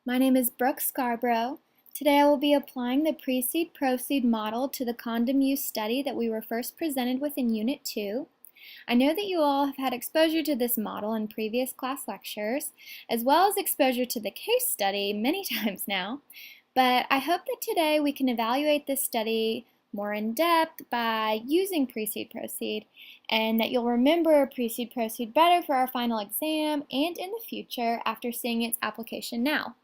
My name is Brooke Scarborough. Today I will be applying the Precede-Proceed model to the condom use study that we were first presented with in Unit 2. I know that you all have had exposure to this model in previous class lectures, as well as exposure to the case study many times now, but I hope that today we can evaluate this study more in depth by using Precede-Proceed, and that you'll remember Precede-Proceed better for our final exam and in the future after seeing its application now.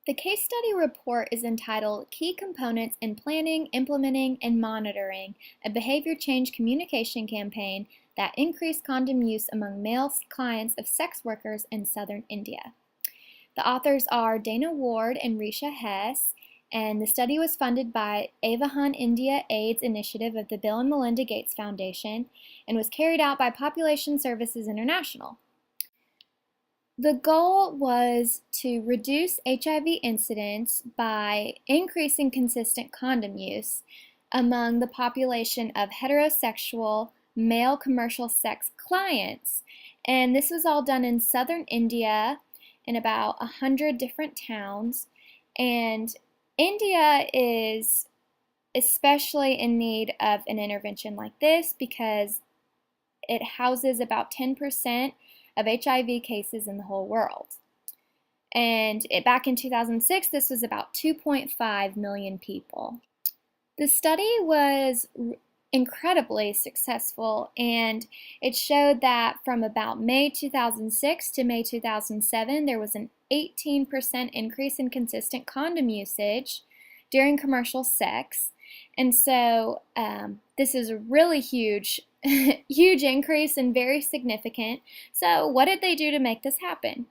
The case study report is entitled Key Components in Planning, Implementing, and Monitoring a Behavior Change Communication Campaign that Increased Condom Use Among Male Clients of Sex Workers in Southern India. The authors are Dana Ward and Risha Hess, and the study was funded by Avahan India AIDS Initiative of the Bill and Melinda Gates Foundation and was carried out by Population Services International. The goal was to reduce HIV incidence by increasing consistent condom use among the population of heterosexual male commercial sex clients. And this was all done in southern India in about 100 different towns. And India is especially in need of an intervention like this because it houses about 10% of HIV cases in the whole world. And back in 2006, this was about 2.5 million people. The study was incredibly successful, and it showed that from about May 2006 to May 2007, there was an 18% increase in consistent condom usage during commercial sex. And so this is a really huge increase and very significant. So what did they do to make this happen?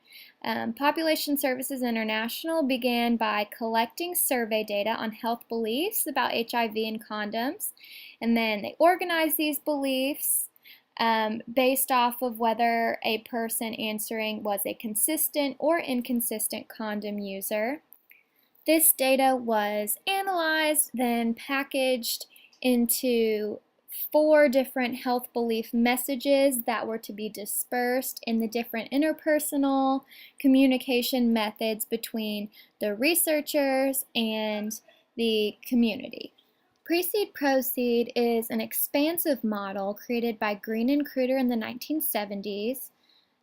Population Services International began by collecting survey data on health beliefs about HIV and condoms, and then they organized these beliefs based off of whether a person answering was a consistent or inconsistent condom user. This data was analyzed, then packaged into 4 different health belief messages that were to be dispersed in the different interpersonal communication methods between the researchers and the community. Precede-Proceed is an expansive model created by Green and Kruder in the 1970s,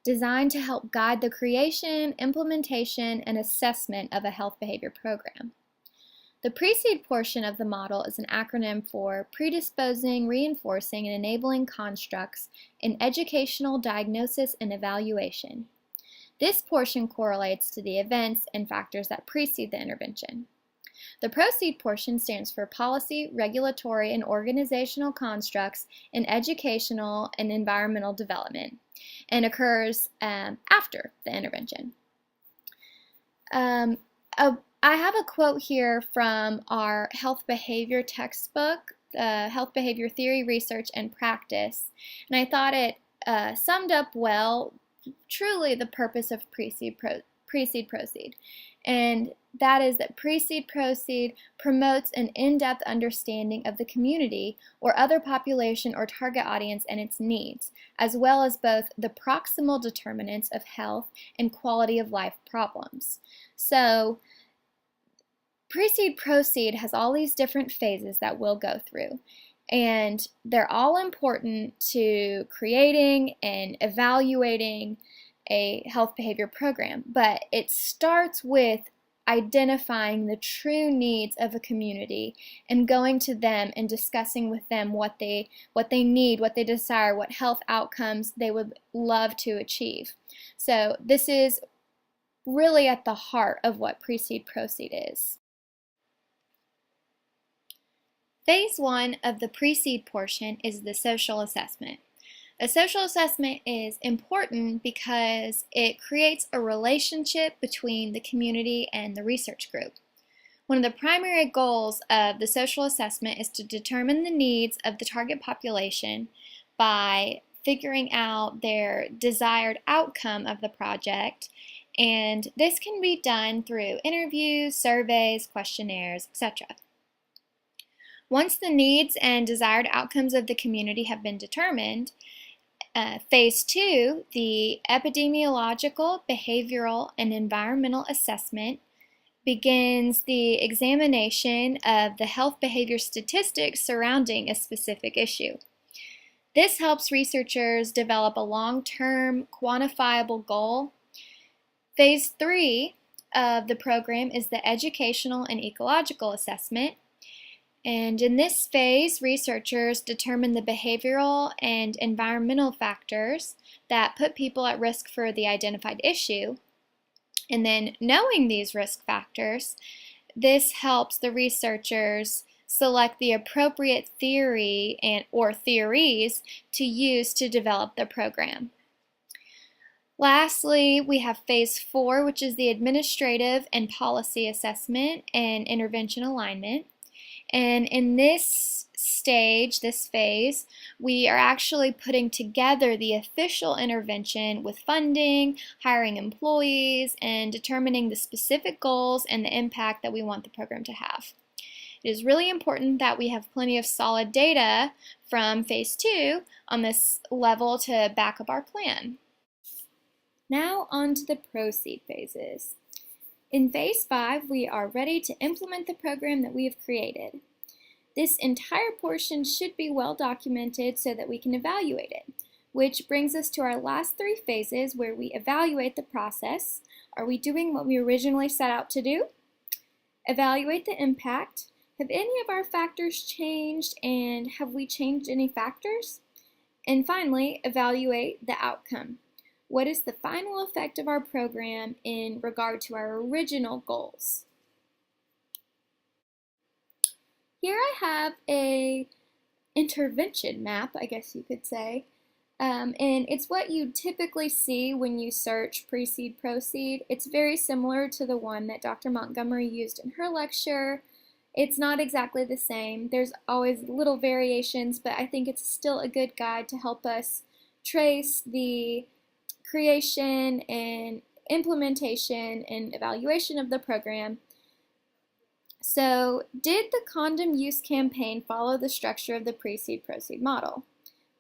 designed to help guide the creation, implementation, and assessment of a health behavior program. The Precede portion of the model is an acronym for Predisposing, Reinforcing, and Enabling Constructs in Educational Diagnosis and Evaluation. This portion correlates to the events and factors that precede the intervention. The Proceed portion stands for Policy, Regulatory, and Organizational Constructs in Educational and Environmental Development, and occurs after the intervention. I have a quote here from our health behavior textbook, Health Behavior Theory, Research, and Practice, and I thought it summed up well truly the purpose of Precede-Proceed, and that is that Precede-Proceed promotes an in-depth understanding of the community or other population or target audience and its needs, as well as both the proximal determinants of health and quality of life problems. So Precede-Proceed has all these different phases that we'll go through, and they're all important to creating and evaluating a health behavior program, but it starts with identifying the true needs of a community and going to them and discussing with them what they need, what they desire, what health outcomes they would love to achieve. So this is really at the heart of what Precede-Proceed is. Phase 1 of the Precede portion is the social assessment. A social assessment is important because it creates a relationship between the community and the research group. One of the primary goals of the social assessment is to determine the needs of the target population by figuring out their desired outcome of the project, and this can be done through interviews, surveys, questionnaires, etc. Once the needs and desired outcomes of the community have been determined, Phase 2, the epidemiological, behavioral, and environmental assessment, begins the examination of the health behavior statistics surrounding a specific issue. This helps researchers develop a long-term quantifiable goal. Phase 3 of the program is the educational and ecological assessment. And in this phase, researchers determine the behavioral and environmental factors that put people at risk for the identified issue. And then knowing these risk factors, this helps the researchers select the appropriate theory or theories to use to develop the program. Lastly, we have Phase 4, which is the administrative and policy assessment and intervention alignment. And in this stage, this phase, we are actually putting together the official intervention with funding, hiring employees, and determining the specific goals and the impact that we want the program to have. It is really important that we have plenty of solid data from Phase 2 on this level to back up our plan. Now on to the proceed phases. In Phase 5, we are ready to implement the program that we have created. This entire portion should be well documented so that we can evaluate it, which brings us to our last 3 phases where we evaluate the process. Are we doing what we originally set out to do? Evaluate the impact. Have any of our factors changed, and have we changed any factors? And finally, evaluate the outcome. What is the final effect of our program in regard to our original goals? Here I have a intervention map, I guess you could say, and it's what you typically see when you search Precede Proceed. It's very similar to the one that Dr. Montgomery used in her lecture. It's not exactly the same. There's always little variations, but I think it's still a good guide to help us trace the creation and implementation and evaluation of the program. So, did the condom use campaign follow the structure of the Precede Proceed model?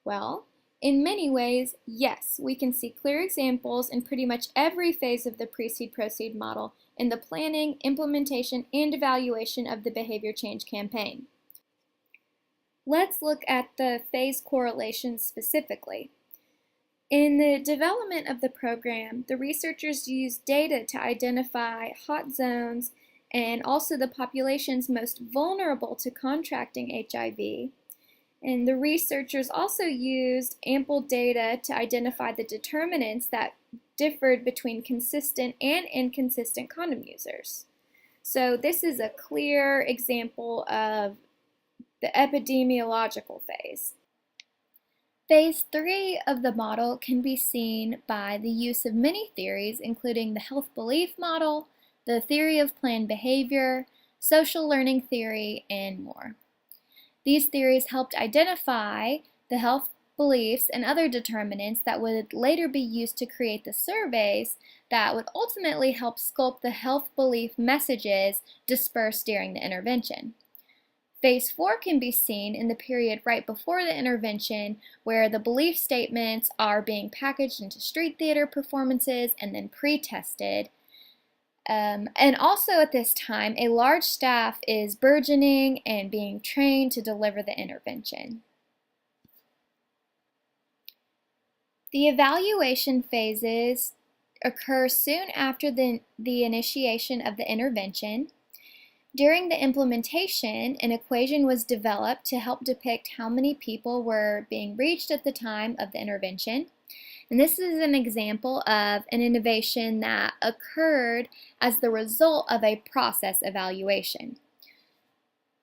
Well, in many ways, yes. We can see clear examples in pretty much every phase of the Precede Proceed model in the planning, implementation, and evaluation of the behavior change campaign. Let's look at the phase correlations specifically. In the development of the program, the researchers used data to identify hot zones and also the populations most vulnerable to contracting HIV. And the researchers also used ample data to identify the determinants that differed between consistent and inconsistent condom users. So this is a clear example of the epidemiological phase. Phase 3 of the model can be seen by the use of many theories, including the health belief model, the theory of planned behavior, social learning theory, and more. These theories helped identify the health beliefs and other determinants that would later be used to create the surveys that would ultimately help sculpt the health belief messages dispersed during the intervention. Phase 4 can be seen in the period right before the intervention, where the belief statements are being packaged into street theater performances and then pre-tested. And also at this time, a large staff is burgeoning and being trained to deliver the intervention. The evaluation phases occur soon after the initiation of the intervention. During the implementation, an equation was developed to help depict how many people were being reached at the time of the intervention. And this is an example of an innovation that occurred as the result of a process evaluation.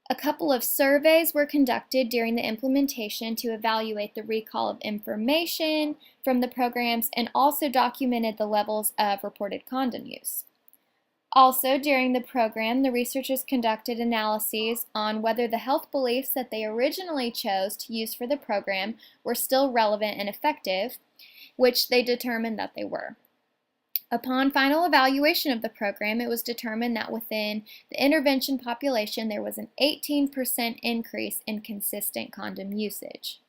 A couple of surveys were conducted during the implementation to evaluate the recall of information from the programs and also documented the levels of reported condom use. Also, during the program, the researchers conducted analyses on whether the health beliefs that they originally chose to use for the program were still relevant and effective, which they determined that they were. Upon final evaluation of the program, it was determined that within the intervention population there was an 18% increase in consistent condom usage.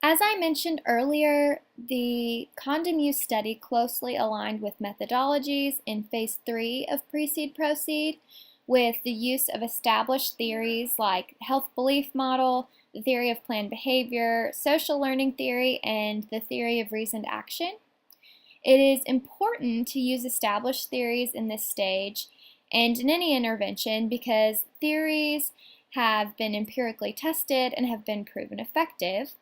As I mentioned earlier, the condom use study closely aligned with methodologies in Phase 3 of Precede Proceed, with the use of established theories like health belief model, the theory of planned behavior, social learning theory, and the theory of reasoned action. It is important to use established theories in this stage and in any intervention because theories have been empirically tested and have been proven effective,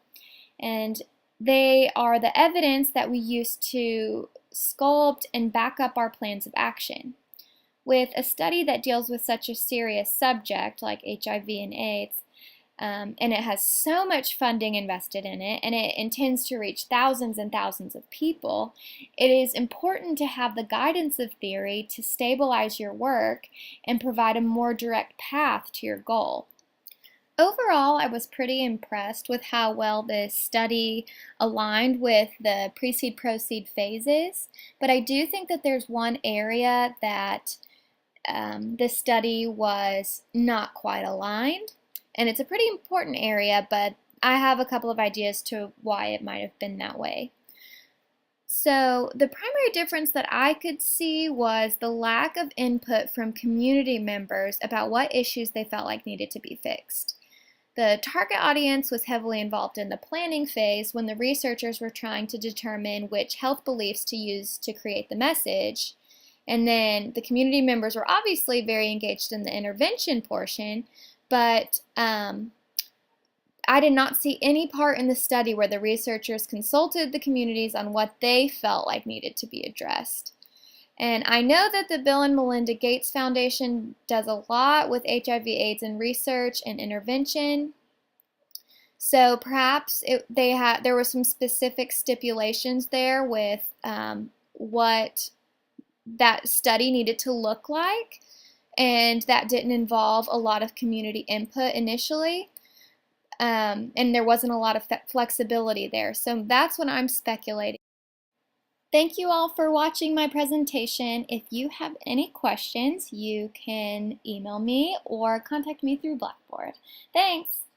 and they are the evidence that we use to sculpt and back up our plans of action. With a study that deals with such a serious subject like HIV and AIDS, and it has so much funding invested in it, and it intends to reach thousands and thousands of people, it is important to have the guidance of theory to stabilize your work and provide a more direct path to your goal. Overall, I was pretty impressed with how well this study aligned with the precede-proceed phases, but I do think that there's one area that this study was not quite aligned, and it's a pretty important area, but I have a couple of ideas to why it might have been that way. So the primary difference that I could see was the lack of input from community members about what issues they felt like needed to be fixed. The target audience was heavily involved in the planning phase when the researchers were trying to determine which health beliefs to use to create the message. And then the community members were obviously very engaged in the intervention portion, but I did not see any part in the study where the researchers consulted the communities on what they felt like needed to be addressed. And I know that the Bill and Melinda Gates Foundation does a lot with HIV/AIDS in research and intervention. So perhaps there were some specific stipulations there with what that study needed to look like, and that didn't involve a lot of community input initially. And there wasn't a lot of flexibility there. So that's what I'm speculating. Thank you all for watching my presentation. If you have any questions, you can email me or contact me through Blackboard. Thanks!